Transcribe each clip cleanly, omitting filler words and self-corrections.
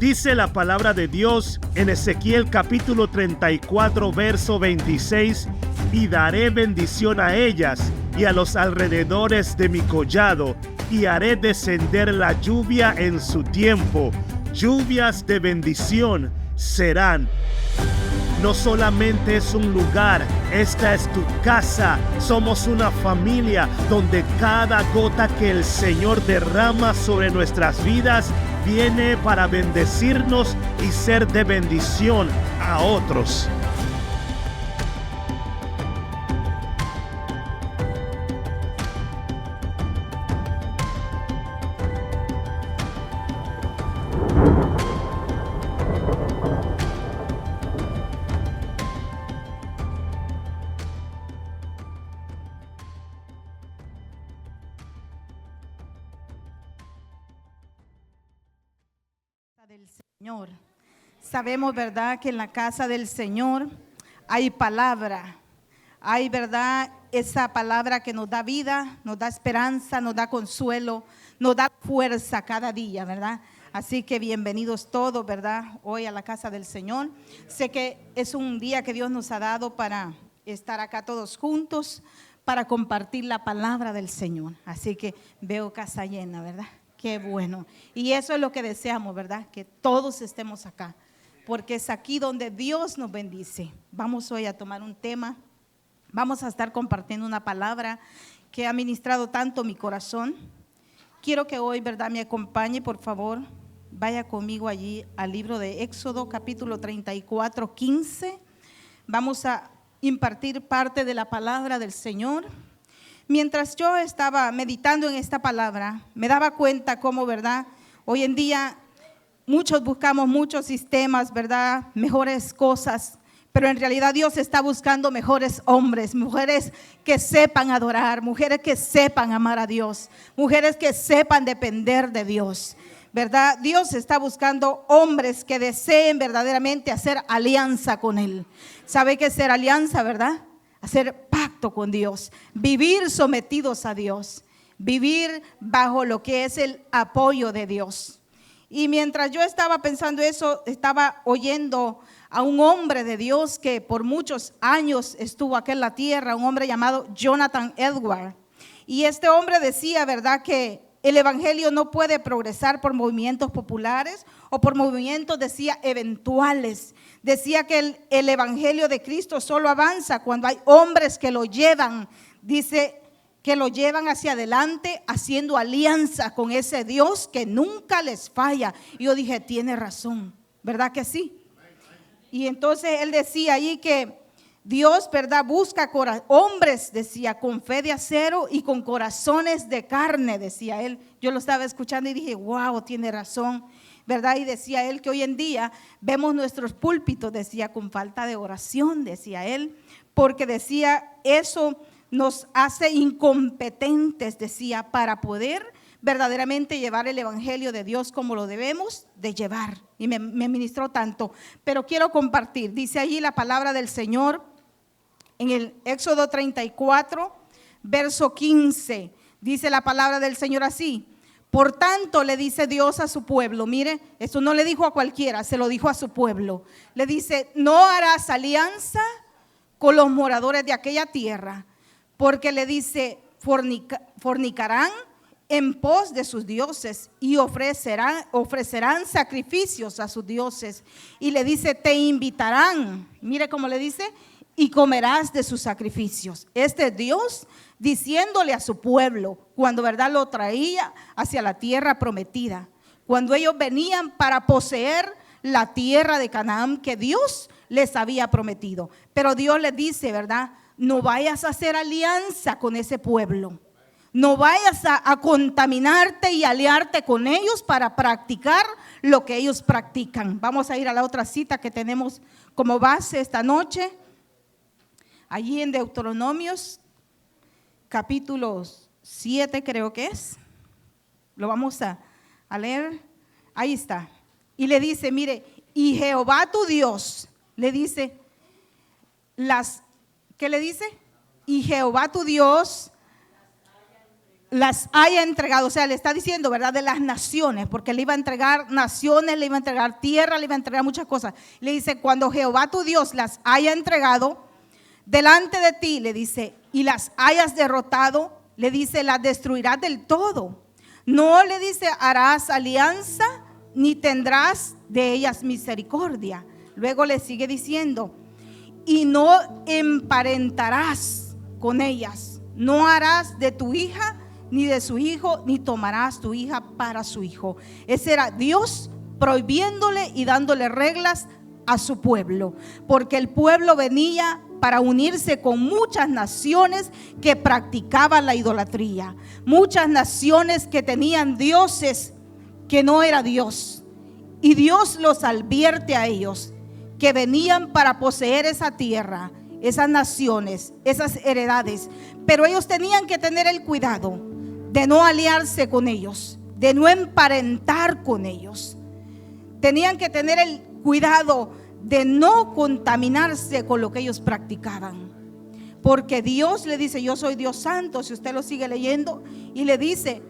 Dice la palabra de Dios en Ezequiel capítulo 34, verso 26: y daré bendición a ellas y a los alrededores de mi collado, y haré descender la lluvia en su tiempo. Lluvias de bendición serán. No solamente es un lugar, esta es tu casa. Somos una familia donde cada gota que el Señor derrama sobre nuestras vidas viene para bendecirnos y ser de bendición a otros. Del Señor. Sabemos, ¿verdad?, que en la casa del Señor hay palabra. Hay, ¿verdad?, esa palabra que nos da vida, nos da esperanza, nos da consuelo, nos da fuerza cada día, ¿verdad? Así que bienvenidos todos, ¿verdad?, hoy a la casa del Señor. Sé que es un día que Dios nos ha dado para estar acá todos juntos, para compartir la palabra del Señor. Así que veo casa llena, ¿verdad? Qué bueno. Y eso es lo que deseamos, ¿verdad? Que todos estemos acá, porque es aquí donde Dios nos bendice. Vamos hoy a tomar un tema. Vamos a estar compartiendo una palabra que ha ministrado tanto mi corazón. Quiero que hoy, ¿verdad?, me acompañe, por favor. Vaya conmigo allí al libro de Éxodo, capítulo 34, 15. Vamos a impartir parte de la palabra del Señor. Mientras yo estaba meditando en esta palabra, me daba cuenta cómo, ¿verdad?, hoy en día muchos buscamos muchos sistemas, ¿verdad?, mejores cosas, pero en realidad Dios está buscando mejores hombres, mujeres que sepan adorar, mujeres que sepan amar a Dios, mujeres que sepan depender de Dios, ¿verdad? Dios está buscando hombres que deseen verdaderamente hacer alianza con Él. ¿Sabe qué es ser alianza, verdad? Hacer pacto con Dios, vivir sometidos a Dios, vivir bajo lo que es el apoyo de Dios. Y mientras yo estaba pensando eso, estaba oyendo a un hombre de Dios que por muchos años estuvo aquí en la tierra, un hombre llamado Jonathan Edwards. Y este hombre decía, ¿verdad?, que el evangelio no puede progresar por movimientos populares o por movimientos, decía, eventuales. Decía que el evangelio de Cristo solo avanza cuando hay hombres que lo llevan, dice, que lo llevan hacia adelante haciendo alianza con ese Dios que nunca les falla. Y yo dije, tiene razón, ¿verdad que sí? Y entonces él decía ahí que Dios, ¿verdad?, busca hombres, decía, con fe de acero y con corazones de carne, decía él. Yo lo estaba escuchando y dije, wow, tiene razón, ¿verdad? Y decía él que hoy en día vemos nuestros púlpitos, decía, con falta de oración, decía él, porque decía, eso nos hace incompetentes, decía, para poder verdaderamente llevar el evangelio de Dios como lo debemos de llevar. Y me ministró tanto, pero quiero compartir. Dice allí la palabra del Señor en el Éxodo 34, verso 15. Dice la palabra del Señor así: por tanto, le dice Dios a su pueblo, mire, esto no le dijo a cualquiera, se lo dijo a su pueblo. Le dice, no harás alianza con los moradores de aquella tierra, porque le dice, fornicarán en pos de sus dioses y ofrecerán sacrificios a sus dioses. Y le dice, te invitarán, mire cómo le dice, y comerás de sus sacrificios. Este Dios diciéndole a su pueblo, cuando verdad lo traía hacia la tierra prometida, cuando ellos venían para poseer la tierra de Canaán que Dios les había prometido. Pero Dios les dice, verdad, no vayas a hacer alianza con ese pueblo, no vayas a contaminarte y aliarte con ellos para practicar lo que ellos practican. Vamos a ir a la otra cita que tenemos como base esta noche, allí en Deuteronomios capítulo 7 creo que es, lo vamos a leer, ahí está. Y le dice, mire, y Jehová tu Dios, le dice, ¿qué le dice? Y Jehová tu Dios las haya entregado, o sea, le está diciendo, ¿verdad? De las naciones, porque le iba a entregar naciones, le iba a entregar tierra, le iba a entregar muchas cosas. Le dice, cuando Jehová tu Dios las haya entregado delante de ti, le dice, y las hayas derrotado, le dice, las destruirás del todo. No, le dice, harás alianza, ni tendrás de ellas misericordia. Luego le sigue diciendo, y no emparentarás con ellas, no harás de tu hija ni de su hijo, ni tomarás tu hija para su hijo. Ese era Dios prohibiéndole y dándole reglas a su pueblo, porque el pueblo venía para unirse con muchas naciones que practicaban la idolatría, muchas naciones que tenían dioses que no era Dios, y Dios los advierte a ellos que venían para poseer esa tierra, esas naciones, esas heredades, pero ellos tenían que tener el cuidado de no aliarse con ellos, de no emparentar con ellos. Tenían que tener el cuidado de no contaminarse con lo que ellos practicaban, porque Dios le dice, yo soy Dios santo, si usted lo sigue leyendo, y le dice,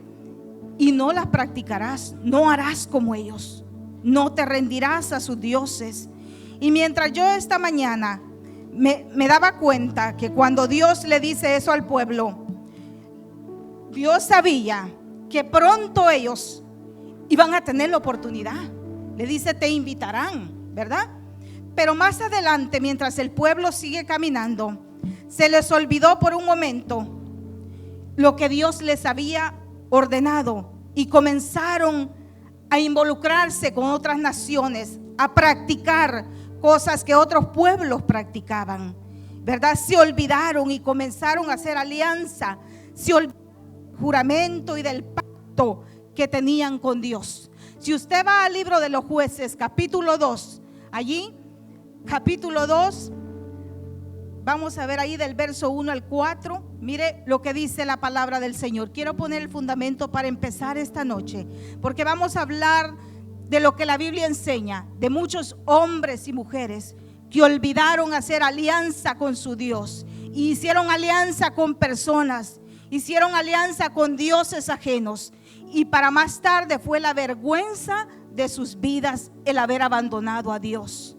y no las practicarás, no harás como ellos, no te rendirás a sus dioses. Y mientras yo esta mañana me daba cuenta que cuando Dios le dice eso al pueblo, Dios sabía que pronto ellos iban a tener la oportunidad. Le dice, te invitarán, ¿verdad? Pero más adelante, mientras el pueblo sigue caminando, se les olvidó por un momento lo que Dios les había ordenado y comenzaron a involucrarse con otras naciones, a practicar cosas que otros pueblos practicaban, ¿verdad? Se olvidaron y comenzaron a hacer alianza, se olvidaron del juramento y del pacto que tenían con Dios. Si usted va al libro de los Jueces, capítulo 2, allí, capítulo 2, vamos a ver ahí del verso 1 al 4, mire lo que dice la palabra del Señor. Quiero poner el fundamento para empezar esta noche, porque vamos a hablar de lo que la Biblia enseña, de muchos hombres y mujeres que olvidaron hacer alianza con su Dios, y hicieron alianza con personas, hicieron alianza con dioses ajenos, y para más tarde fue la vergüenza de sus vidas el haber abandonado a Dios.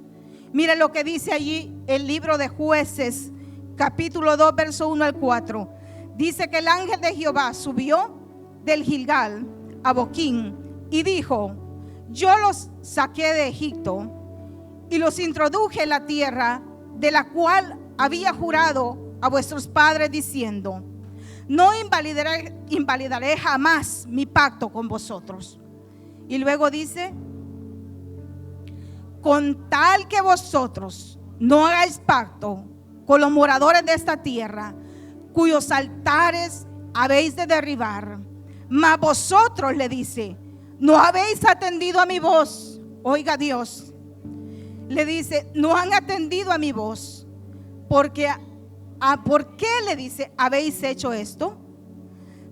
Mire lo que dice allí el libro de Jueces, capítulo 2, verso 1 al 4. Dice que el ángel de Jehová subió del Gilgal a Boquín y dijo, yo los saqué de Egipto y los introduje en la tierra de la cual había jurado a vuestros padres diciendo, no invalidaré jamás mi pacto con vosotros. Y luego dice, con tal que vosotros no hagáis pacto con los moradores de esta tierra, cuyos altares habéis de derribar, mas vosotros, le dice, no habéis atendido a mi voz. Oiga Dios, le dice, no han atendido a mi voz, porque ¿por qué, le dice, habéis hecho esto?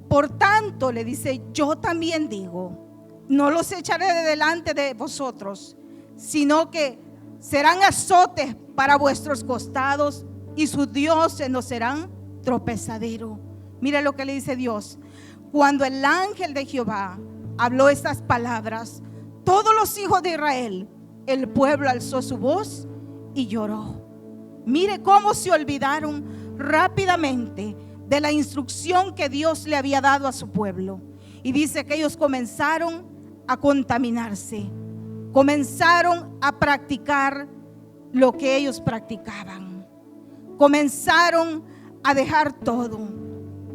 Por tanto, le dice, yo también digo, no los echaré de delante de vosotros, sino que serán azotes para vuestros costados y sus dioses no serán tropezadero. Mire lo que le dice Dios. Cuando el ángel de Jehová habló estas palabras, todos los hijos de Israel, el pueblo alzó su voz y lloró. Mire cómo se olvidaron rápidamente de la instrucción que Dios le había dado a su pueblo. Y dice que ellos comenzaron a contaminarse, comenzaron a practicar lo que ellos practicaban, comenzaron a dejar todo.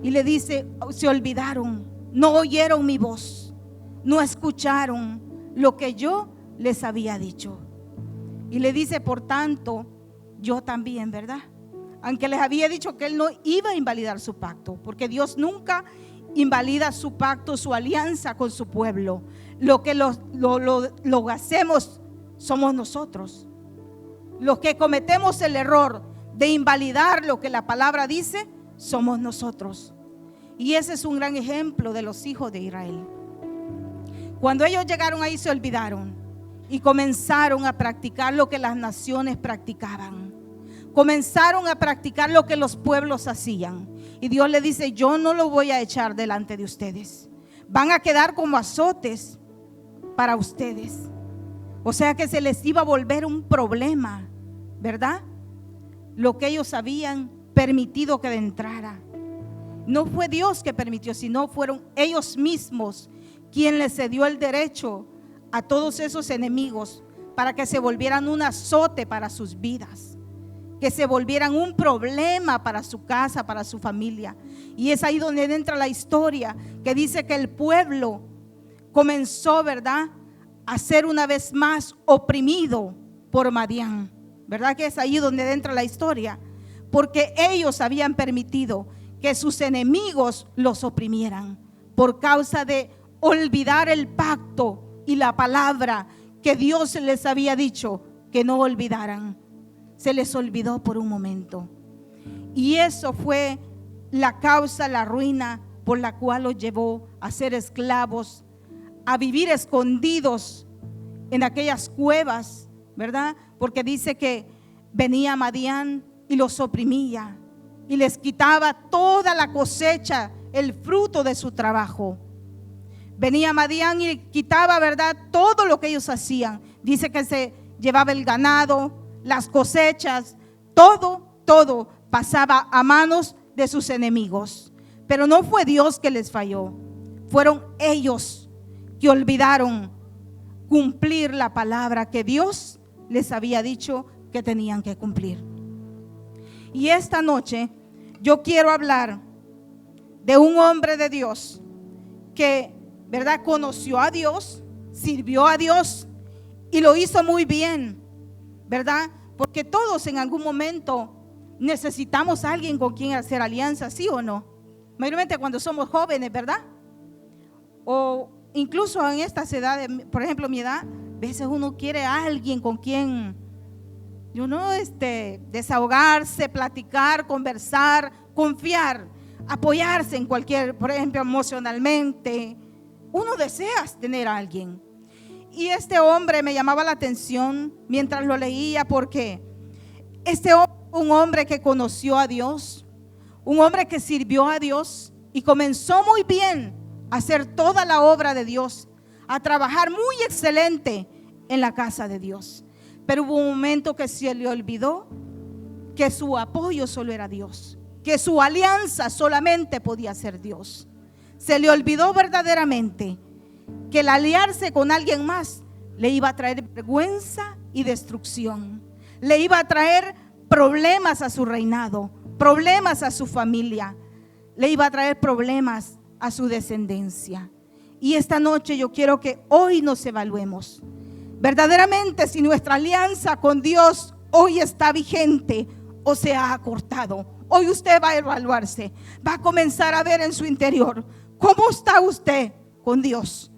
Y le dice, se olvidaron, no oyeron mi voz, no escucharon lo que yo les había dicho. Y le dice, por tanto, yo también, ¿verdad? Aunque les había dicho que él no iba a invalidar su pacto, porque Dios nunca invalida su pacto, su alianza con su pueblo. Lo que lo hacemos somos nosotros. Los que cometemos el error de invalidar lo que la palabra dice, somos nosotros. Y ese es un gran ejemplo de los hijos de Israel. Cuando ellos llegaron ahí se olvidaron y comenzaron a practicar lo que las naciones practicaban. comenzaron a practicar lo que los pueblos hacían. Y Dios le dice: yo no lo voy a echar delante de ustedes. Van a quedar como azotes para ustedes. O sea que se les iba a volver un problema, ¿verdad? Lo que ellos habían permitido que entrara. No fue Dios que permitió, sino fueron ellos mismos quien les cedió el derecho a todos esos enemigos para que se volvieran un azote para sus vidas, que se volvieran un problema para su casa, para su familia. Y es ahí donde entra la historia que dice que el pueblo comenzó, ¿verdad?, a ser una vez más oprimido por Madián. ¿Verdad que es ahí donde entra la historia? Porque ellos habían permitido que sus enemigos los oprimieran por causa de olvidar el pacto y la palabra que Dios les había dicho que no olvidaran. Se les olvidó por un momento. Y eso fue la causa, la ruina por la cual los llevó a ser esclavos, a vivir escondidos en aquellas cuevas, ¿verdad? Porque dice que venía Madián y los oprimía y les quitaba toda la cosecha, el fruto de su trabajo. Venía Madián y quitaba, ¿verdad?, todo lo que ellos hacían. Dice que se llevaba el ganado, las cosechas, todo pasaba a manos de sus enemigos. Pero no fue Dios que les falló, fueron ellos que olvidaron cumplir la palabra que Dios les había dicho que tenían que cumplir. Y esta noche yo quiero hablar de un hombre de Dios que, ¿verdad?, conoció a Dios, sirvió a Dios y lo hizo muy bien, ¿verdad? Porque todos en algún momento necesitamos a alguien con quien hacer alianza, ¿sí o no? Mayormente cuando somos jóvenes, ¿verdad? O incluso en estas edades, por ejemplo mi edad, a veces uno quiere a alguien con quien desahogarse, platicar, conversar, confiar, apoyarse en cualquier, por ejemplo, emocionalmente. Uno desea tener a alguien. Y este hombre me llamaba la atención mientras lo leía, porque este hombre, un hombre que conoció a Dios, un hombre que sirvió a Dios y comenzó muy bien a hacer toda la obra de Dios, a trabajar muy excelente en la casa de Dios. Pero hubo un momento que se le olvidó que su apoyo solo era Dios, que su alianza solamente podía ser Dios. Se le olvidó verdaderamente que el aliarse con alguien más le iba a traer vergüenza y destrucción. Le iba a traer problemas a su reinado, problemas a su familia. Le iba a traer problemas a su descendencia. Y esta noche yo quiero que hoy nos evaluemos verdaderamente si nuestra alianza con Dios hoy está vigente o se ha acortado. Hoy usted va a evaluarse, va a comenzar a ver en su interior cómo está usted con Dios.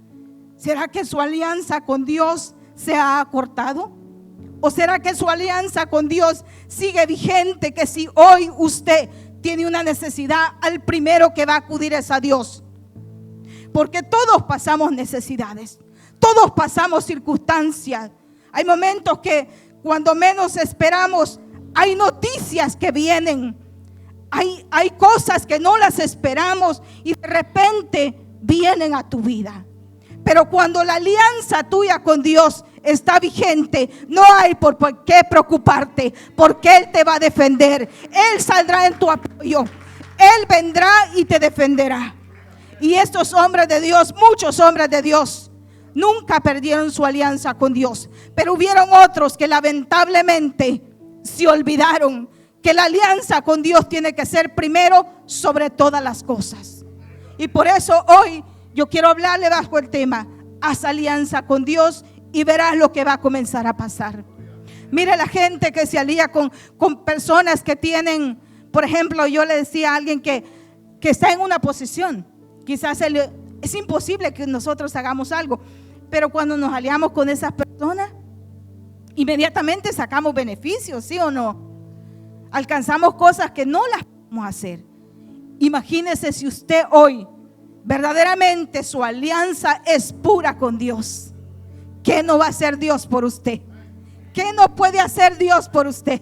¿Será que su alianza con Dios se ha acortado? ¿O será que su alianza con Dios sigue vigente? Que si hoy usted tiene una necesidad, al primero que va a acudir es a Dios. Porque todos pasamos necesidades, todos pasamos circunstancias. Hay momentos que cuando menos esperamos, hay noticias que vienen. Hay cosas que no las esperamos y de repente vienen a tu vida. Pero cuando la alianza tuya con Dios está vigente, no hay por qué preocuparte, porque Él te va a defender. Él saldrá en tu apoyo. Él vendrá y te defenderá. Y estos hombres de Dios, muchos hombres de Dios, nunca perdieron su alianza con Dios. Pero hubieron otros que lamentablemente se olvidaron que la alianza con Dios tiene que ser primero sobre todas las cosas. Y por eso hoy yo quiero hablarle bajo el tema: haz alianza con Dios y verás lo que va a comenzar a pasar. Mire la gente que se alía con personas que tienen, por ejemplo, yo le decía a alguien que está en una posición, quizás es imposible que nosotros hagamos algo, pero cuando nos aliamos con esas personas, inmediatamente sacamos beneficios, ¿sí o no? Alcanzamos cosas que no las podemos hacer. Imagínese si usted hoy verdaderamente su alianza es pura con Dios. ¿Qué no va a hacer Dios por usted? ¿Qué no puede hacer Dios por usted?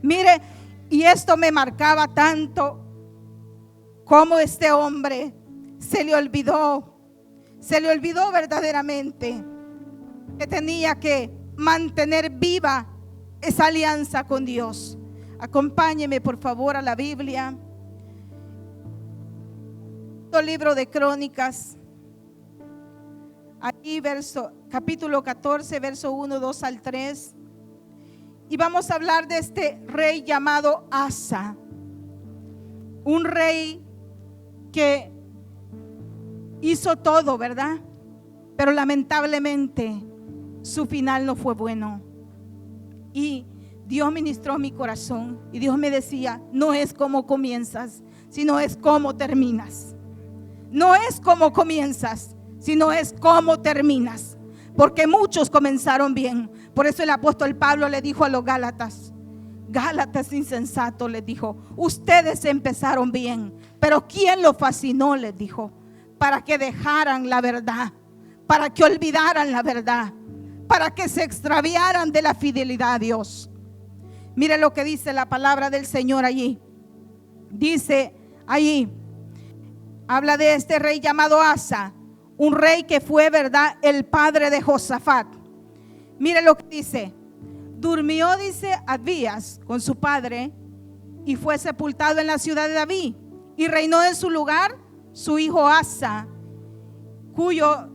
Mire, y esto me marcaba tanto, como este hombre se le olvidó verdaderamente que tenía que mantener viva esa alianza con Dios. Acompáñeme por favor a la Biblia, el libro de Crónicas, ahí capítulo 14, verso 1, 2 al 3. Y vamos a hablar de este rey llamado Asa, un rey que hizo todo, ¿verdad? Pero lamentablemente su final no fue bueno. Y Dios ministró mi corazón y Dios me decía: no es como comienzas, sino es como terminas. No es como comienzas, sino es como terminas. Porque muchos comenzaron bien. Por eso el apóstol Pablo le dijo a los Gálatas: Gálatas insensatos, les dijo, ustedes empezaron bien, pero ¿quién los fascinó? Les dijo, para que dejaran la verdad, para que olvidaran la verdad, para que se extraviaran de la fidelidad a Dios. Mire lo que dice la palabra del Señor allí. Dice allí, habla de este rey llamado Asa, un rey que fue, ¿verdad?, el padre de Josafat. Mire lo que dice. Durmió, dice, Abías con su padre y fue sepultado en la ciudad de David, y reinó en su lugar su hijo Asa, cuyos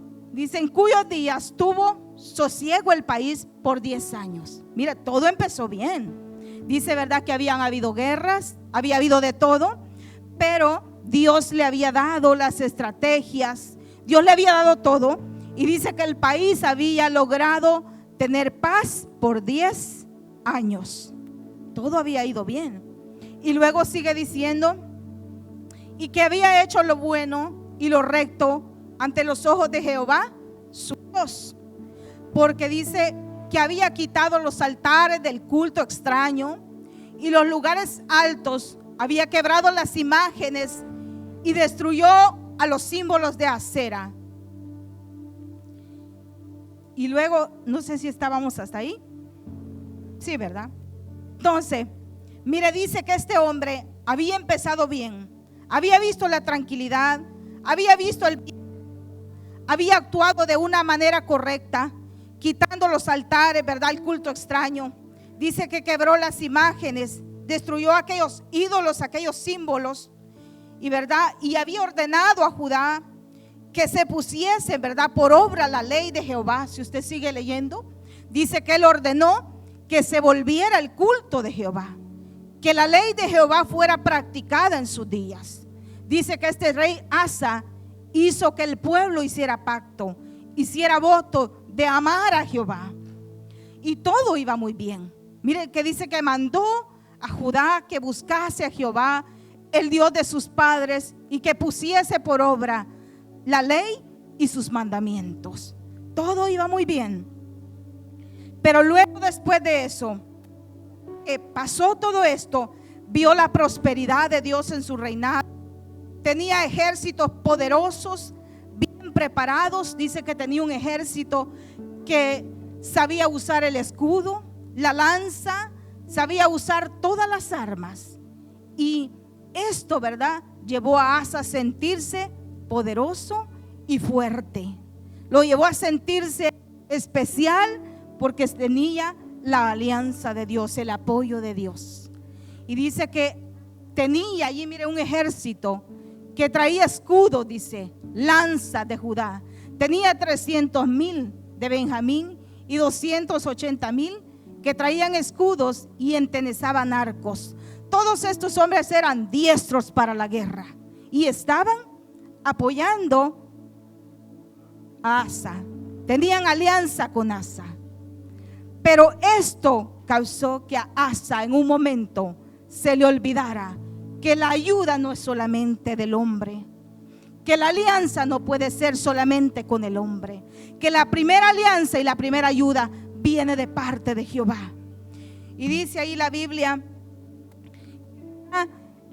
días tuvo sosiego el país por 10 años. Mira, todo empezó bien. Dice, ¿verdad?, que habían habido guerras, había habido de todo, pero Dios le había dado las estrategias, Dios le había dado todo, y dice que el país había logrado tener paz por 10 años. Todo había ido bien. Y luego sigue diciendo, y que había hecho lo bueno y lo recto ante los ojos de Jehová su Dios, porque dice que había quitado los altares del culto extraño y los lugares altos, había quebrado las imágenes y destruyó a los símbolos de Acera. Y luego, no sé si estábamos hasta ahí. Sí, ¿verdad? Entonces, mire, dice que este hombre había empezado bien, había visto la tranquilidad, había visto el bien, había actuado de una manera correcta, quitando los altares, ¿verdad?, el culto extraño. Dice que quebró las imágenes, destruyó aquellos ídolos, aquellos símbolos, y ¿verdad?, y había ordenado a Judá que se pusiese, ¿verdad?, por obra la ley de Jehová. Si usted sigue leyendo, dice que él ordenó que se volviera el culto de Jehová, que la ley de Jehová fuera practicada en sus días. Dice que este rey Asa hizo que el pueblo hiciera pacto, hiciera voto de amar a Jehová, y todo iba muy bien. Mire que dice que mandó a Judá que buscase a Jehová, el Dios de sus padres, y que pusiese por obra la ley y sus mandamientos. Todo iba muy bien. Pero luego, después de eso, pasó todo esto, vio la prosperidad de Dios en su reinado. Tenía ejércitos poderosos, bien preparados. Dice que tenía un ejército que sabía usar el escudo, la lanza, sabía usar todas las armas. Y esto, ¿verdad?, llevó a Asa a sentirse poderoso y fuerte. Lo llevó a sentirse especial porque tenía la alianza de Dios, el apoyo de Dios. Y dice que tenía allí, mire, un ejército que traía escudo, dice, lanza de Judá. Tenía 300,000 de Benjamín y 280,000 que traían escudos y entenezaban arcos. Todos estos hombres eran diestros para la guerra y estaban apoyando a Asa. Tenían alianza con Asa. Pero esto causó que a Asa en un momento se le olvidara que la ayuda no es solamente del hombre, que la alianza no puede ser solamente con el hombre, que la primera alianza y la primera ayuda viene de parte de Jehová. Y dice ahí la Biblia,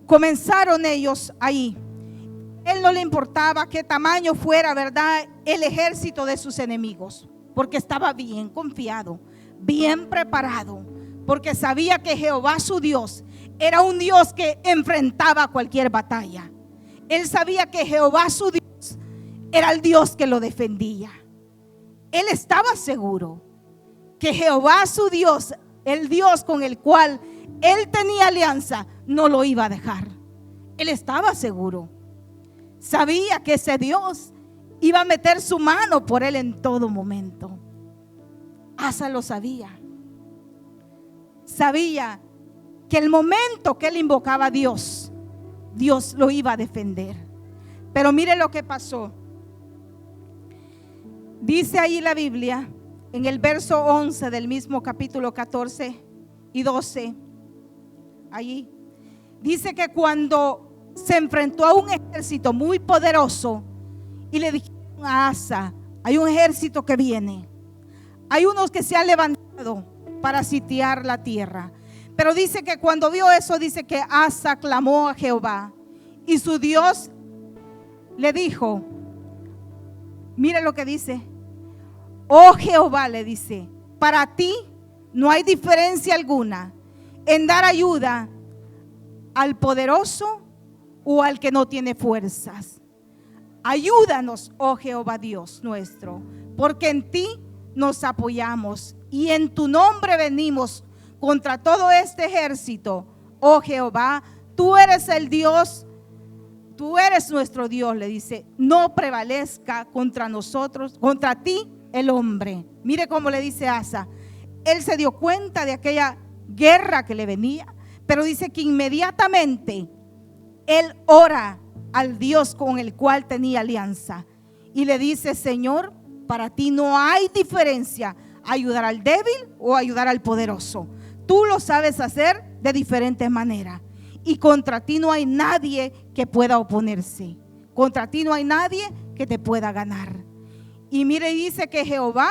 comenzaron ellos ahí. Él no le importaba qué tamaño fuera, ¿verdad?, el ejército de sus enemigos, porque estaba bien confiado, bien preparado, porque sabía que Jehová su Dios era un Dios que enfrentaba cualquier batalla. Él sabía que Jehová su Dios era el Dios que lo defendía. Él estaba seguro que Jehová su Dios, el Dios con el cual él tenía alianza, no lo iba a dejar. Él estaba seguro. Sabía que ese Dios iba a meter su mano por él en todo momento. Asa lo sabía. Sabía que el momento que él invocaba a Dios, Dios lo iba a defender. Pero mire lo que pasó. Dice ahí la Biblia, en el verso 11 del mismo capítulo 14 y 12, allí dice que cuando se enfrentó a un ejército muy poderoso y le dijeron a Asa: hay un ejército que viene, hay unos que se han levantado para sitiar la tierra. Pero dice que cuando vio eso, dice que Asa clamó a Jehová y su Dios le dijo, mire lo que dice: oh Jehová, le dice, para ti no hay diferencia alguna en dar ayuda al poderoso o al que no tiene fuerzas. Ayúdanos, oh Jehová Dios nuestro, porque en ti nos apoyamos y en tu nombre venimos contra todo este ejército. Oh Jehová, tú eres el Dios, tú eres nuestro Dios, le dice. No prevalezca contra nosotros, contra ti el hombre. Mire cómo le dice Asa. Él se dio cuenta de aquella guerra que le venía, pero dice que inmediatamente él ora al Dios con el cual tenía alianza y le dice: Señor, para ti no hay diferencia ayudar al débil o ayudar al poderoso. Tú lo sabes hacer de diferentes maneras y contra ti no hay nadie que pueda oponerse. Contra ti no hay nadie que te pueda ganar. Y mire, dice que Jehová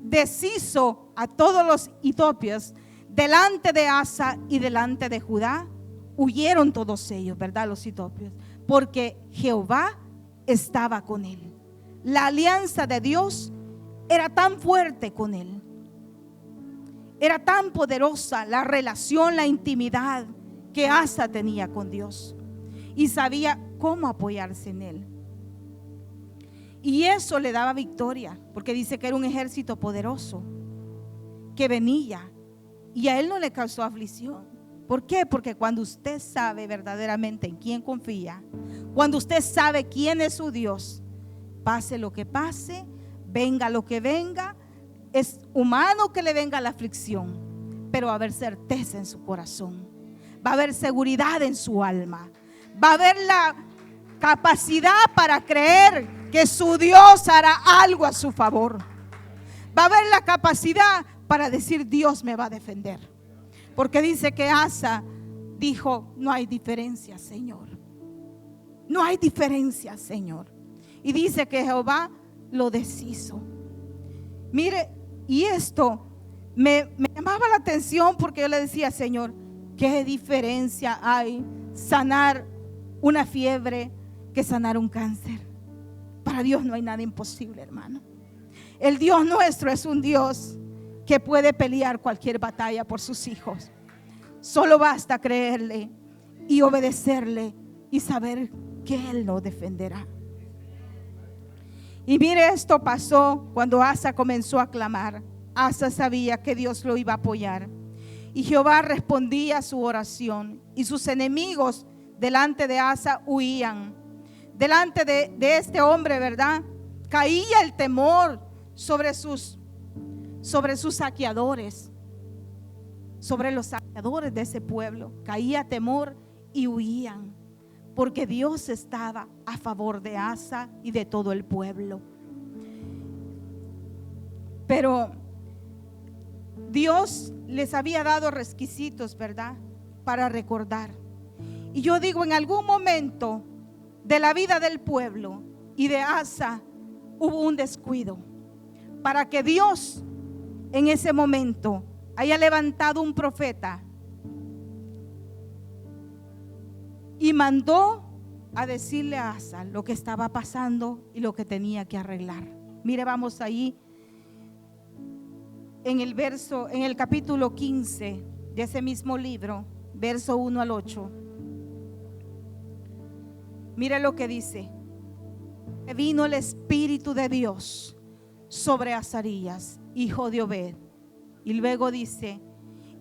deshizo a todos los etiopios delante de Asa y delante de Judá. Huyeron todos ellos, ¿verdad? Los etiopios, porque Jehová estaba con él. La alianza de Dios era tan fuerte con él, era tan poderosa la relación, la intimidad que Asa tenía con Dios, y sabía cómo apoyarse en él. Y eso le daba victoria, porque dice que era un ejército poderoso que venía y a él no le causó aflicción. ¿Por qué? Porque cuando usted sabe verdaderamente en quién confía, cuando usted sabe quién es su Dios, pase lo que pase, venga lo que venga, es humano que le venga la aflicción, pero va a haber certeza en su corazón, va a haber seguridad en su alma, va a haber la capacidad para creer que su Dios hará algo a su favor, va a haber la capacidad para decir: Dios me va a defender. Porque dice que Asa dijo: no hay diferencia, Señor, no hay diferencia, Señor. Y dice que Jehová lo deshizo. Mire, y esto me llamaba la atención, porque yo le decía: Señor, ¿qué diferencia hay sanar una fiebre que sanar un cáncer? Para Dios no hay nada imposible, hermano. El Dios nuestro es un Dios que puede pelear cualquier batalla por sus hijos. Solo basta creerle y obedecerle y saber que Él lo defenderá. Y mire, esto pasó cuando Asa comenzó a clamar. Asa sabía que Dios lo iba a apoyar, y Jehová respondía a su oración, y sus enemigos delante de Asa huían. Delante de este hombre, ¿verdad?, caía el temor sobre sus saqueadores, sobre los saqueadores de ese pueblo. Caía temor y huían, porque Dios estaba a favor de Asa y de todo el pueblo. Pero Dios les había dado requisitos, ¿verdad?, para recordar. Y yo digo, en algún momento de la vida del pueblo y de Asa hubo un descuido, para que Dios en ese momento haya levantado un profeta y mandó a decirle a Asa lo que estaba pasando y lo que tenía que arreglar. Mire, vamos ahí en el capítulo 15 de ese mismo libro, verso 1 al 8. Mire lo que dice. Vino el Espíritu de Dios sobre Azarías, hijo de Obed. Y luego dice,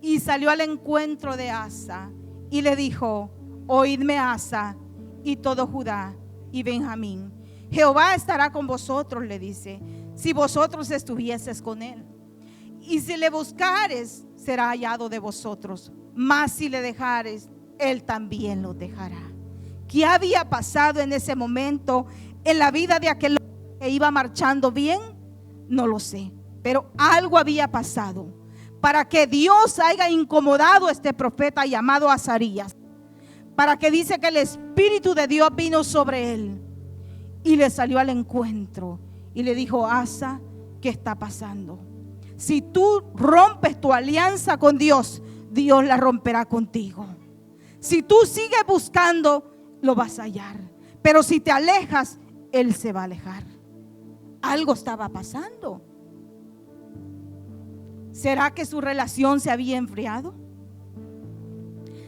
y salió al encuentro de Asa y le dijo, oídme Asa y todo Judá y Benjamín. Jehová estará con vosotros, le dice, si vosotros estuvieses con él. Y si le buscares, será hallado de vosotros. Mas si le dejares, él también lo dejará. ¿Qué había pasado en ese momento en la vida de aquel hombre que iba marchando bien? No lo sé, pero algo había pasado para que Dios haya incomodado a este profeta llamado Azarías, para que dice que el Espíritu de Dios vino sobre él y le salió al encuentro y le dijo, Asa, ¿qué está pasando? Si tú rompes tu alianza con Dios, Dios la romperá contigo. Si tú sigues buscando, lo vas a hallar. Pero si te alejas, Él se va a alejar. Algo estaba pasando. ¿Será que su relación se había enfriado?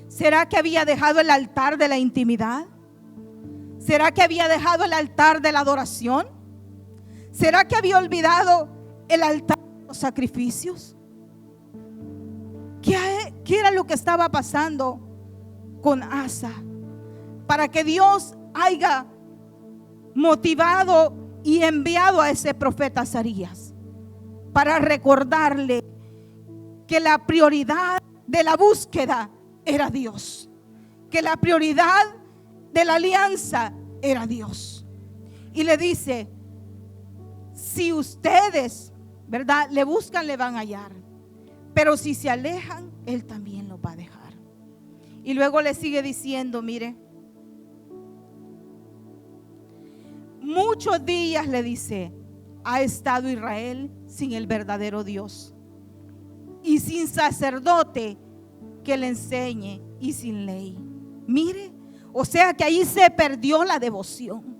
¿Será que había dejado el altar de la intimidad? ¿Será que había dejado el altar de la adoración? ¿Será que había olvidado el altar de los sacrificios? ¿Qué era lo que estaba pasando con Asa? Para que Dios haya motivado y enviado a ese profeta Azarías para recordarle que la prioridad de la búsqueda era Dios, que la prioridad de la alianza era Dios. Y le dice, si ustedes, ¿verdad?, le buscan, le van a hallar, pero si se alejan, Él también los va a dejar. Y luego le sigue diciendo, mire, muchos días, le dice, ha estado Israel sin el verdadero Dios y sin sacerdote que le enseñe y sin ley. Mire, o sea que ahí se perdió la devoción,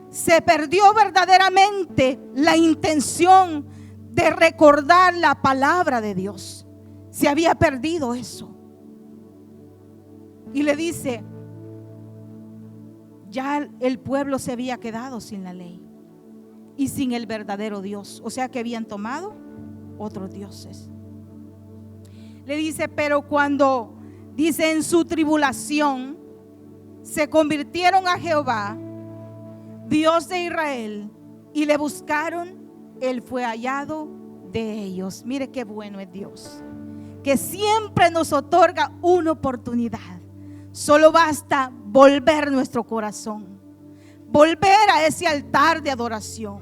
se perdió verdaderamente la intención de recordar la palabra de Dios. Se había perdido eso. Y le dice, ya el pueblo se había quedado sin la ley y sin el verdadero Dios. O sea que habían tomado otros dioses. Le dice, pero cuando, dice, en su tribulación se convirtieron a Jehová, Dios de Israel, y le buscaron, Él fue hallado de ellos. Mire qué bueno es Dios, que siempre nos otorga una oportunidad. Solo basta volver nuestro corazón, volver a ese altar de adoración,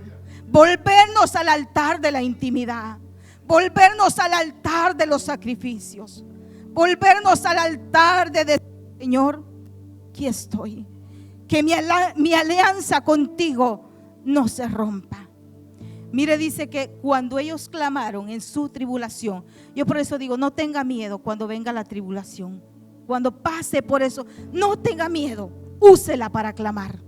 volvernos al altar de la intimidad, volvernos al altar de los sacrificios, volvernos al altar de decir, Señor, aquí estoy, que mi alianza contigo no se rompa. Mire, dice que cuando ellos clamaron en su tribulación, yo por eso digo, no tenga miedo cuando venga la tribulación. Cuando pase por eso, no tenga miedo. Úsela para clamar,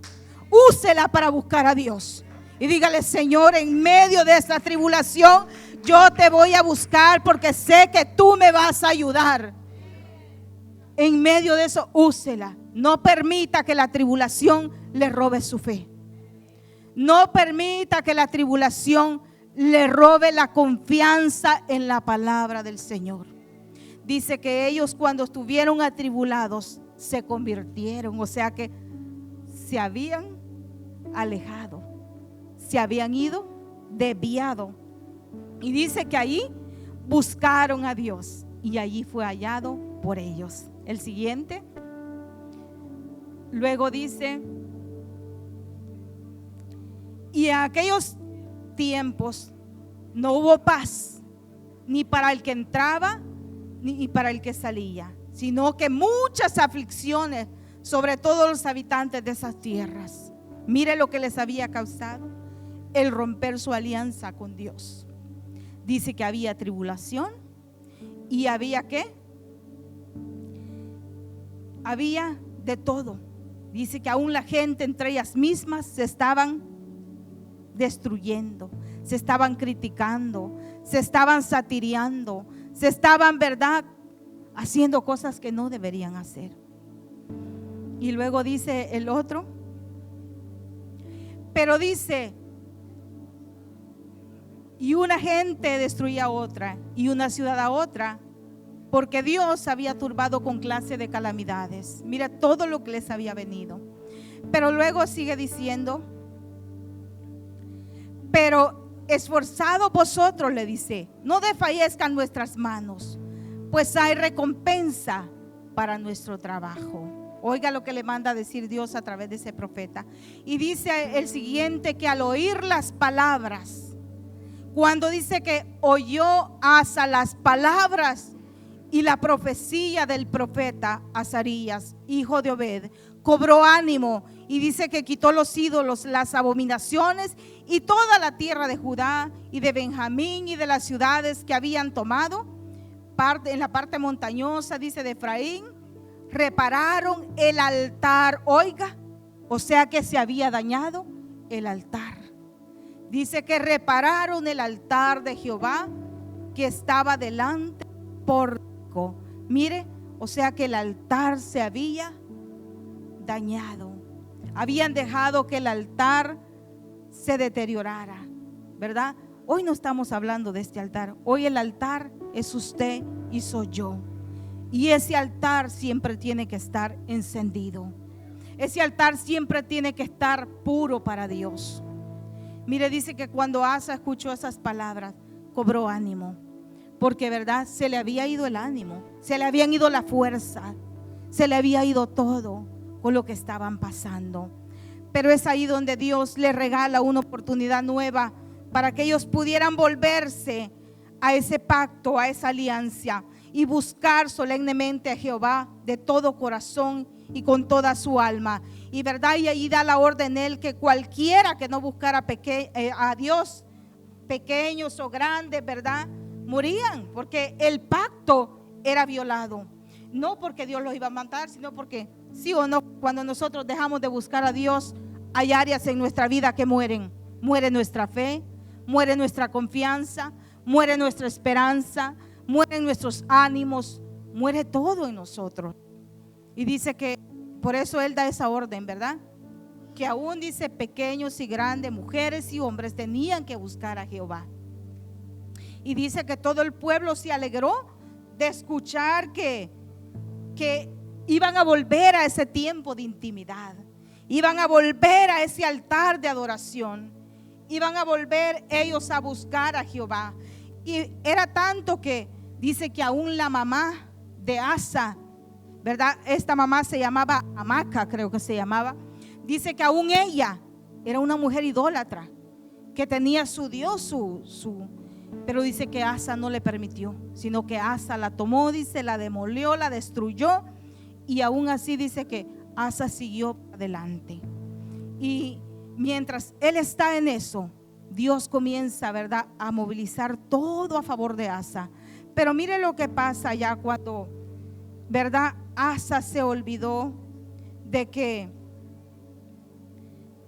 úsela para buscar a Dios. Y dígale, Señor, en medio de esta tribulación, yo te voy a buscar porque sé que tú me vas a ayudar. En medio de eso, úsela. No permita que la tribulación le robe su fe. No permita que la tribulación le robe la confianza en la palabra del Señor. Dice que ellos, cuando estuvieron atribulados, se convirtieron, o sea que se habían alejado, se habían ido, desviado. Y dice que allí buscaron a Dios y allí fue hallado por ellos. El siguiente. Luego dice, y en aquellos tiempos no hubo paz, ni para el que entraba, ni para el que salía, sino que muchas aflicciones sobre todos los habitantes de esas tierras. Mire lo que les había causado el romper su alianza con Dios. Dice que había tribulación y había ¿qué? Había de todo. Dice que aún la gente entre ellas mismas se estaban destruyendo, se estaban criticando, se estaban satiriando, se estaban, ¿verdad?, haciendo cosas que no deberían hacer. Y luego dice el otro, pero dice, y una gente destruía a otra y una ciudad a otra, porque Dios había turbado con clase de calamidades. Mira todo lo que les había venido. Pero luego sigue diciendo, pero esforzados vosotros, le dice, no desfallezcan nuestras manos, pues hay recompensa para nuestro trabajo. Oiga lo que le manda a decir Dios a través de ese profeta. Y dice el siguiente, que al oír las palabras, cuando dice que oyó Asa las palabras y la profecía del profeta Azarías, hijo de Obed, cobró ánimo y dice que quitó los ídolos, las abominaciones y toda la tierra de Judá y de Benjamín y de las ciudades que habían tomado en la parte montañosa, dice, de Efraín. Repararon el altar, oiga, o sea que se había dañado el altar. Dice que repararon el altar de Jehová que estaba delante del pórtico. Mire, o sea que el altar se había dañado. Habían dejado que el altar se deteriorara, ¿verdad? Hoy no estamos hablando de este altar. Hoy el altar es usted y soy yo. Y ese altar siempre tiene que estar encendido. Ese altar siempre tiene que estar puro para Dios. Mire, dice que cuando Asa escuchó esas palabras, cobró ánimo. Porque, ¿verdad?, se le había ido el ánimo, se le habían ido la fuerza, se le había ido todo con lo que estaban pasando. Pero es ahí donde Dios le regala una oportunidad nueva para que ellos pudieran volverse a ese pacto, a esa alianza, y buscar solemnemente a Jehová de todo corazón y con toda su alma. Y verdad, y ahí da la orden él que cualquiera que no buscara a Dios, pequeños o grandes, verdad, morían, porque el pacto era violado. No porque Dios los iba a matar, sino porque sí o no, cuando nosotros dejamos de buscar a Dios, hay áreas en nuestra vida que mueren. Muere nuestra fe, muere nuestra confianza, muere nuestra esperanza, mueren nuestros ánimos, muere todo en nosotros. Y dice que por eso él da esa orden, ¿verdad? Que aún, dice, pequeños y grandes, mujeres y hombres tenían que buscar a Jehová. Y dice que todo el pueblo se alegró de escuchar que iban a volver a ese tiempo de intimidad, iban a volver a ese altar de adoración, iban a volver ellos a buscar a Jehová. Y era tanto que dice que aún la mamá de Asa, ¿verdad? Esta mamá se llamaba Amaca, creo que se llamaba. Dice que aún ella era una mujer idólatra, que tenía su Dios, pero dice que Asa no le permitió, sino que Asa la tomó, dice, la demolió, la destruyó. Y aún así dice que Asa siguió adelante. Y mientras él está en eso, Dios comienza, ¿verdad?, a movilizar todo a favor de Asa. Pero mire lo que pasa ya cuando, ¿verdad?, Asa se olvidó de que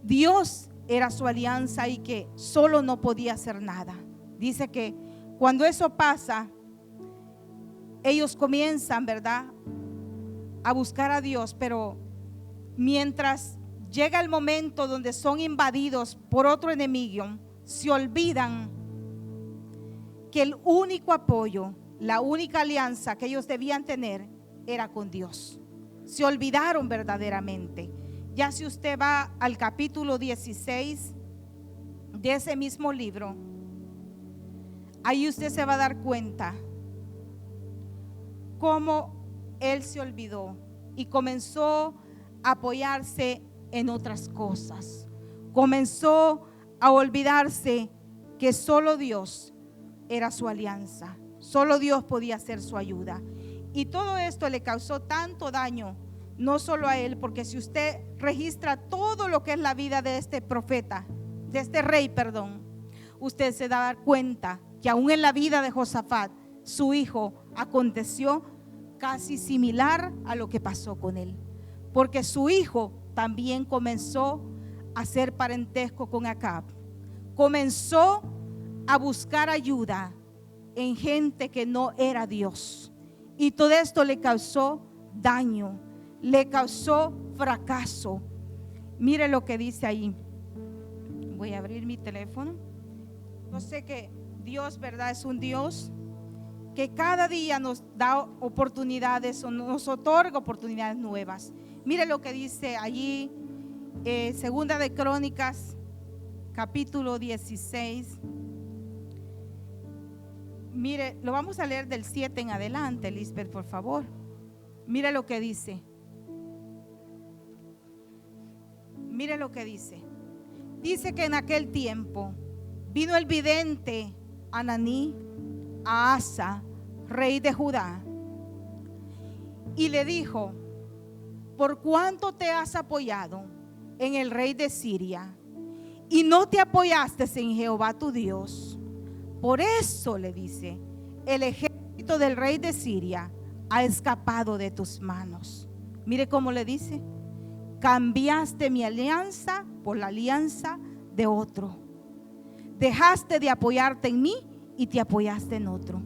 Dios era su alianza y que solo no podía hacer nada. Dice que cuando eso pasa, ellos comienzan, ¿verdad?, a buscar a Dios, pero mientras llega el momento donde son invadidos por otro enemigo, se olvidan que el único apoyo, la única alianza que ellos debían tener era con Dios. Se olvidaron verdaderamente. Ya si usted va al capítulo 16 de ese mismo libro, ahí usted se va a dar cuenta cómo él se olvidó y comenzó a apoyarse en otras cosas. Comenzó a olvidarse que solo Dios era su alianza, solo Dios podía ser su ayuda. Y todo esto le causó tanto daño, no solo a él, porque si usted registra todo lo que es la vida de este profeta, de este rey, perdón, usted se da cuenta que aún en la vida de Josafat, su hijo, aconteció casi similar a lo que pasó con él, porque su hijo también comenzó a hacer parentesco con Acab, comenzó a buscar ayuda en gente que no era Dios. Y todo esto le causó daño, le causó fracaso. Mire lo que dice ahí. Voy a abrir mi teléfono. Yo sé que Dios, ¿verdad?, es un Dios que cada día nos da oportunidades o nos otorga oportunidades nuevas. Mire lo que dice allí, Segunda de Crónicas, capítulo 16. Mire, lo vamos a leer del 7 en adelante, Lisbeth, por favor. Mire lo que dice. Mire lo que dice. Dice que en aquel tiempo vino el vidente Ananí a Asa, rey de Judá, y le dijo: ¿por cuánto te has apoyado en el rey de Siria y no te apoyaste en Jehová tu Dios? Por eso, le dice, el ejército del rey de Siria ha escapado de tus manos. Mire cómo le dice: cambiaste mi alianza por la alianza de otro. Dejaste de apoyarte en mí y te apoyaste en otro.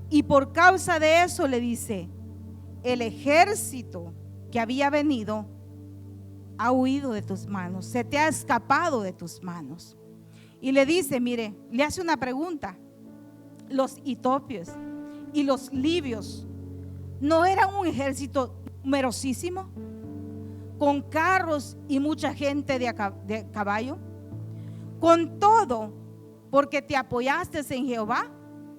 Y por causa de eso, le dice, el ejército que había venido ha huido de tus manos, se te ha escapado de tus manos. Y le dice, mire, le hace una pregunta: los etiopios y los libios no eran un ejército numerosísimo, con carros y mucha gente de caballo. Con todo, porque te apoyaste en Jehová,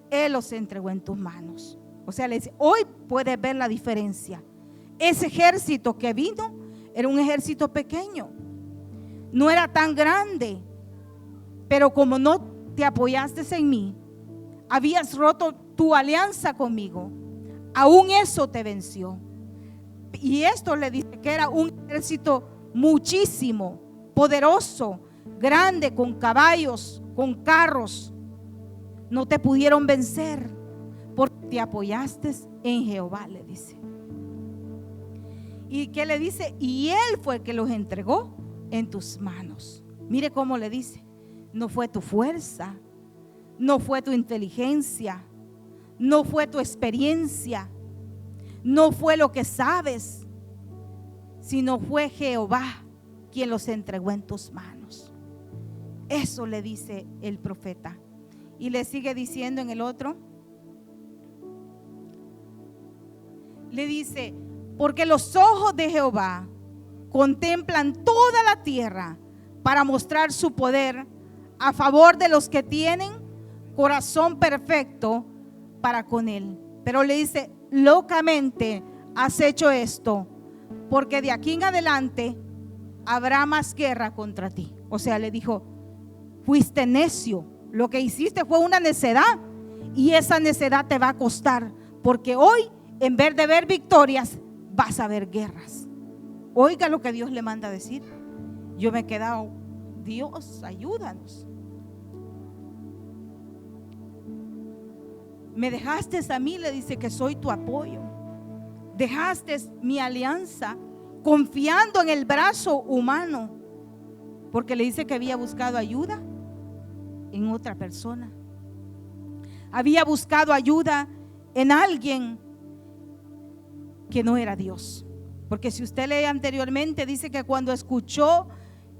Él los entregó en tus manos. O sea, le dice, hoy puedes ver la diferencia. Ese ejército que vino era un ejército pequeño, no era tan grande, pero como no te apoyaste en mí, habías roto tu alianza conmigo, aún eso te venció. Y esto le dice que era un ejército muchísimo, poderoso, grande, con caballos, con carros. No te pudieron vencer porque te apoyaste en Jehová, le dice. ¿Y qué le dice? Y Él fue el que los entregó en tus manos. Mire cómo le dice: no fue tu fuerza, no fue tu inteligencia, no fue tu experiencia, no fue lo que sabes, sino fue Jehová quien los entregó en tus manos. Eso le dice el profeta. Y le sigue diciendo en el otro, le dice: porque los ojos de Jehová contemplan toda la tierra para mostrar su poder a favor de los que tienen corazón perfecto para con Él. Pero le dice: locamente has hecho esto, porque de aquí en adelante habrá más guerra contra ti. O sea, le dijo: fuiste necio, lo que hiciste fue una necedad, y esa necedad te va a costar, porque hoy, en vez de ver victorias, vas a ver guerras. Oiga lo que Dios le manda a decir. Yo me he quedado: Dios, ayúdanos. Me dejaste a mí, le dice, que soy tu apoyo. Dejaste mi alianza confiando en el brazo humano, porque le dice que había buscado ayuda en otra persona. Había buscado ayuda en alguien que no era Dios. Porque si usted lee anteriormente, dice que cuando escuchó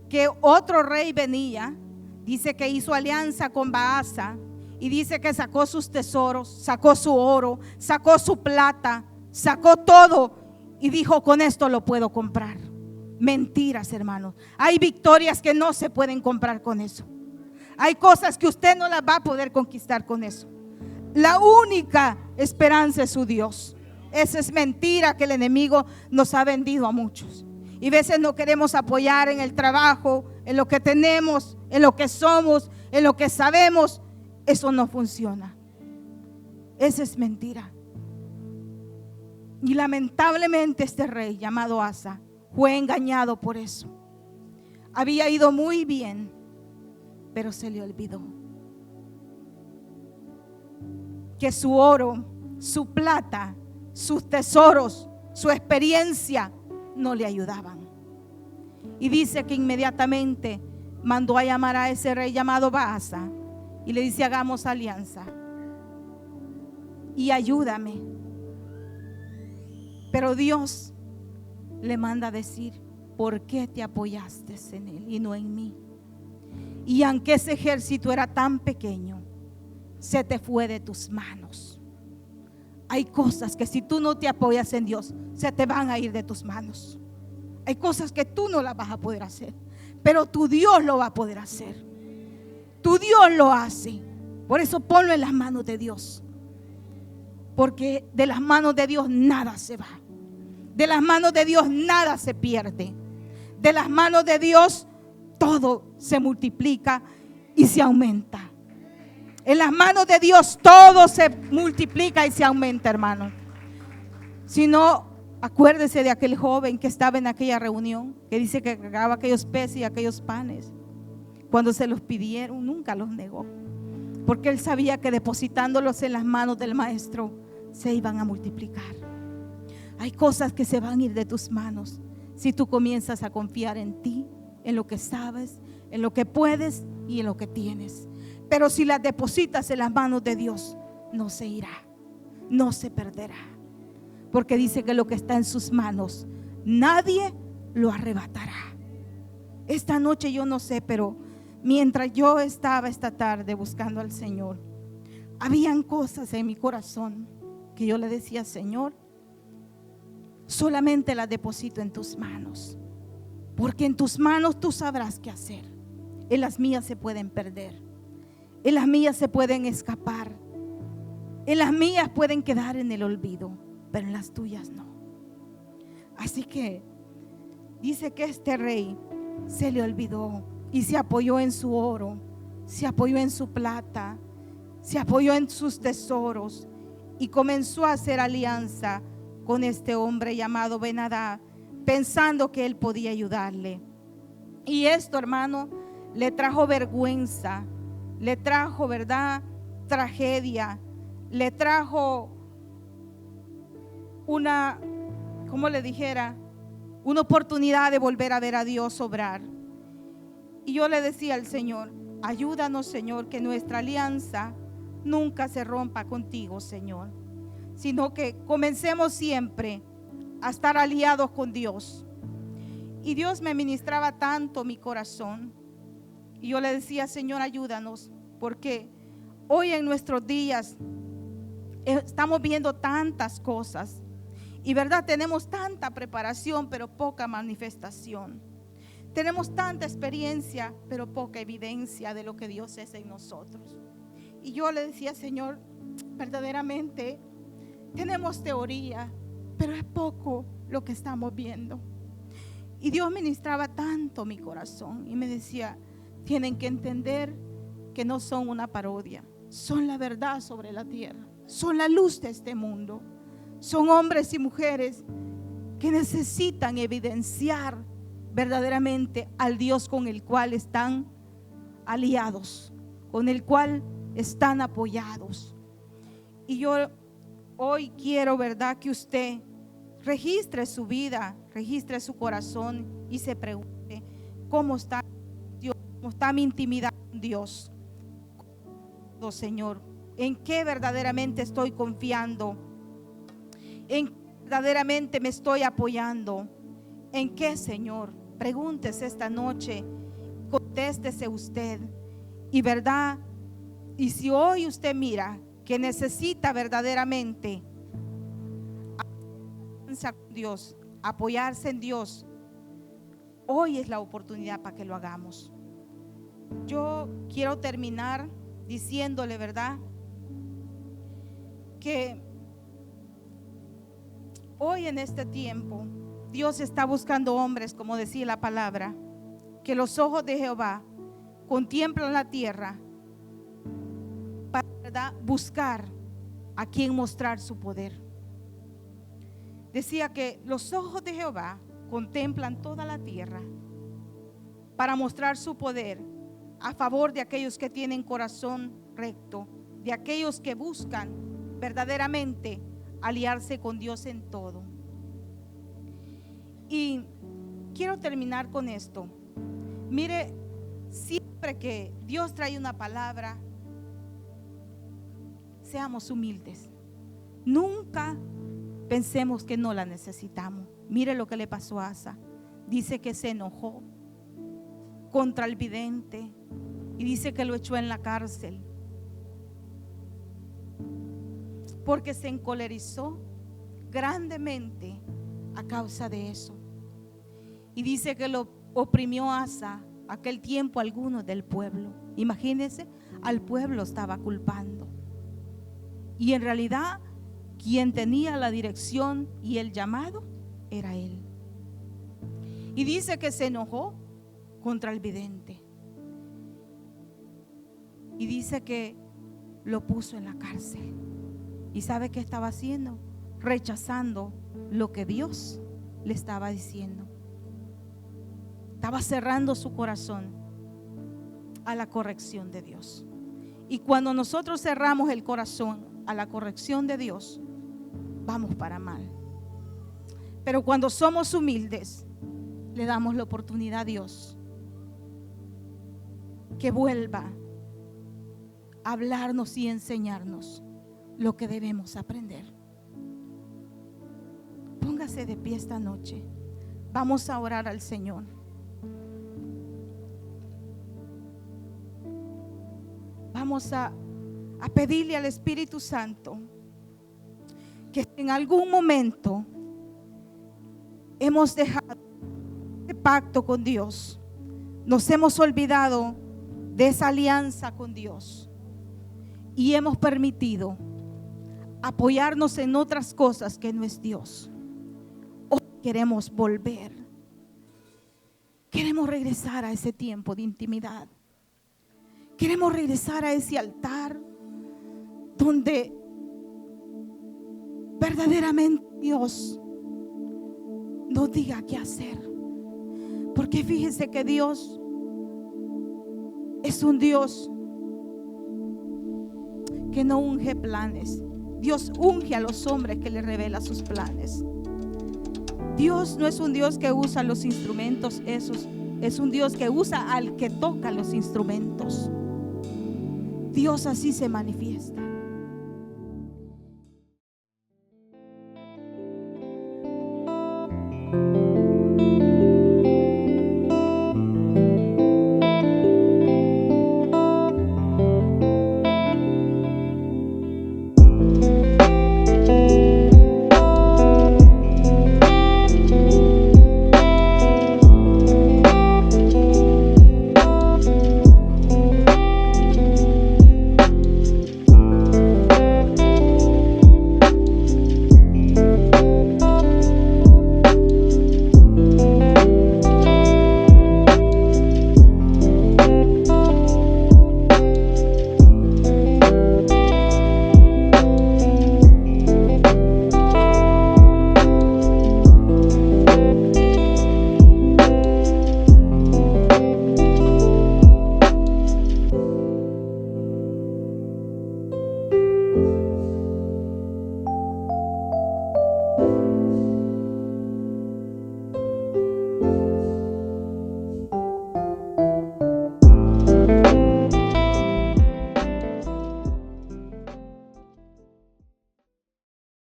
que otro rey venía, dice que hizo alianza con Baasa, y dice que sacó sus tesoros, sacó su oro, sacó su plata, sacó todo, y dijo: con esto lo puedo comprar. Mentiras, hermanos. Hay victorias que no se pueden comprar con eso. Hay cosas que usted no las va a poder conquistar con eso. La única esperanza es su Dios. Esa es mentira que el enemigo nos ha vendido a muchos. Y a veces no queremos apoyar en el trabajo, en lo que tenemos, en lo que somos, en lo que sabemos. Eso no funciona. Esa es mentira. Y lamentablemente este rey llamado Asa fue engañado por eso. Había ido muy bien, pero se le olvidó que su oro, su plata, sus tesoros, su experiencia no le ayudaban. Y dice que inmediatamente mandó a llamar a ese rey llamado Baasa y le dice: hagamos alianza y ayúdame. Pero Dios le manda a decir: ¿por qué te apoyaste en él y no en mí? Y aunque ese ejército era tan pequeño, se te fue de tus manos. Hay cosas que si tú no te apoyas en Dios, se te van a ir de tus manos. Hay cosas que tú no las vas a poder hacer, pero tu Dios lo va a poder hacer. Tu Dios lo hace. Por eso ponlo en las manos de Dios, porque de las manos de Dios nada se va. De las manos de Dios nada se pierde. De las manos de Dios todo se multiplica y se aumenta. En las manos de Dios todo se multiplica y se aumenta, hermano. Si no, acuérdese de aquel joven que estaba en aquella reunión, que dice que cargaba aquellos peces y aquellos panes. Cuando se los pidieron, nunca los negó, porque él sabía que depositándolos en las manos del maestro se iban a multiplicar. Hay cosas que se van a ir de tus manos si tú comienzas a confiar en ti, en lo que sabes, en lo que puedes y en lo que tienes. Pero si las depositas en las manos de Dios, no se irá, no se perderá, porque dice que lo que está en sus manos nadie lo arrebatará. Esta noche yo no sé, pero mientras yo estaba esta tarde buscando al Señor, habían cosas en mi corazón que yo le decía: Señor, solamente las deposito en tus manos, porque en tus manos tú sabrás qué hacer. En las mías se pueden perder, en las mías se pueden escapar, en las mías pueden quedar en el olvido, pero en las tuyas no. Así que dice que este rey se le olvidó y se apoyó en su oro, se apoyó en su plata, se apoyó en sus tesoros y comenzó a hacer alianza con este hombre llamado Ben-Hadad, pensando que él podía ayudarle. Y esto, hermano, le trajo vergüenza, le trajo, ¿verdad?, tragedia, le trajo una, como le dijera, una oportunidad de volver a ver a Dios obrar. Y yo le decía al Señor: ayúdanos, Señor, que nuestra alianza nunca se rompa contigo, Señor, sino que comencemos siempre a estar aliados con Dios. Y Dios me ministraba tanto mi corazón, y yo le decía: Señor, ayúdanos, porque hoy en nuestros días estamos viendo tantas cosas, y verdad, tenemos tanta preparación pero poca manifestación. Tenemos tanta experiencia pero poca evidencia de lo que Dios es en nosotros. Y yo le decía: Señor, verdaderamente tenemos teoría, pero es poco lo que estamos viendo. Y Dios ministraba tanto mi corazón y me decía: tienen que entender que no son una parodia, son la verdad sobre la tierra, son la luz de este mundo, son hombres y mujeres que necesitan evidenciar verdaderamente al Dios con el cual están aliados, con el cual están apoyados. Y yo hoy quiero, ¿verdad?, que usted registre su vida, registre su corazón y se pregunte: ¿cómo está Dios? ¿Cómo está mi intimidad con Dios? Señor, ¿en qué verdaderamente estoy confiando? ¿En qué verdaderamente me estoy apoyando? ¿En qué, Señor? Pregúntese esta noche, contéstese usted. Y verdad, y si hoy usted mira que necesita verdaderamente Dios, apoyarse en Dios, hoy es la oportunidad para que lo hagamos. Yo quiero terminar diciéndole, ¿verdad?, que hoy en este tiempo Dios está buscando hombres, como decía la palabra, que los ojos de Jehová contemplan la tierra para, ¿verdad?, buscar a quien mostrar su poder. Decía que los ojos de Jehová contemplan toda la tierra para mostrar su poder a favor de aquellos que tienen corazón recto, de aquellos que buscan verdaderamente aliarse con Dios en todo. Y quiero terminar con esto. Mire, siempre que Dios trae una palabra, seamos humildes. Nunca pensemos que no la necesitamos. Mire lo que le pasó a Asa. Dice que se enojó contra el vidente y dice que lo echó en la cárcel porque se encolerizó grandemente a causa de eso. Y dice que lo oprimió Asa aquel tiempo algunos del pueblo. Imagínense, al pueblo estaba culpando. Y en realidad, quien tenía la dirección y el llamado era él. Y dice que se enojó contra el vidente. Y dice que lo puso en la cárcel. ¿Y sabe qué estaba haciendo? Rechazando lo que Dios le estaba diciendo. Estaba cerrando su corazón a la corrección de Dios. Y cuando nosotros cerramos el corazón a la corrección de Dios, vamos para mal. Pero cuando somos humildes, le damos la oportunidad a Dios que vuelva a hablarnos y enseñarnos lo que debemos aprender. Póngase de pie esta noche. Vamos a orar al Señor. Vamos a pedirle al Espíritu Santo que en algún momento hemos dejado este pacto con Dios, nos hemos olvidado de esa alianza con Dios y hemos permitido apoyarnos en otras cosas que no es Dios. Hoy queremos volver, queremos regresar a ese tiempo de intimidad, queremos regresar a ese altar donde verdaderamente Dios nos diga qué hacer. Porque fíjese que Dios es un Dios que no unge planes. Dios unge a los hombres que le revela sus planes. Dios no es un Dios que usa los instrumentos esos, es un Dios que usa al que toca los instrumentos. Dios así se manifiesta.